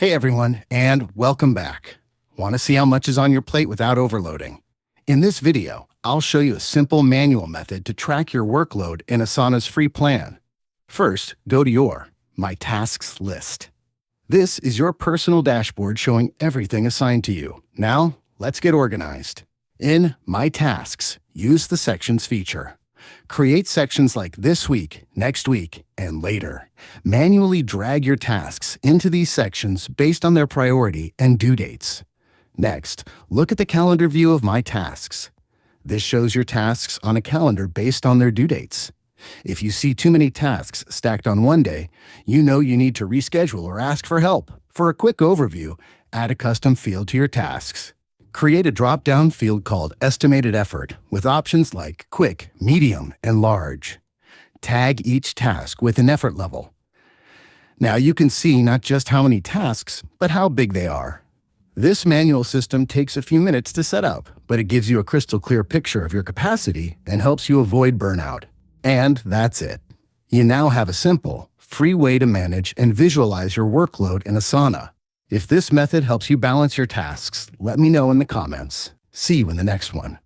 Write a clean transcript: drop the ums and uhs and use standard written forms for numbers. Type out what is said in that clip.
Hey everyone, and welcome back. Want to see how much is on your plate without overloading? In this video, I'll show you a simple manual method to track your workload in Asana's free plan. First, go to your My Tasks list. This is your personal dashboard showing everything assigned to you. Now, let's get organized. In My Tasks, use the Sections feature. Create sections like this week, next week, and later. Manually drag your tasks into these sections based on their priority and due dates. Next, look at the calendar view of My Tasks. This shows your tasks on a calendar based on their due dates. If you see too many tasks stacked on one day, you know you need to reschedule or ask for help. For a quick overview, add a custom field to your tasks. Create a drop-down field called Estimated Effort with options like Quick, Medium, and Large. Tag each task with an effort level. Now you can see not just how many tasks, but how big they are. This manual system takes a few minutes to set up, but it gives you a crystal clear picture of your capacity and helps you avoid burnout. And that's it. You now have a simple, free way to manage and visualize your workload in Asana. If this method helps you balance your tasks, let me know in the comments. See you in the next one.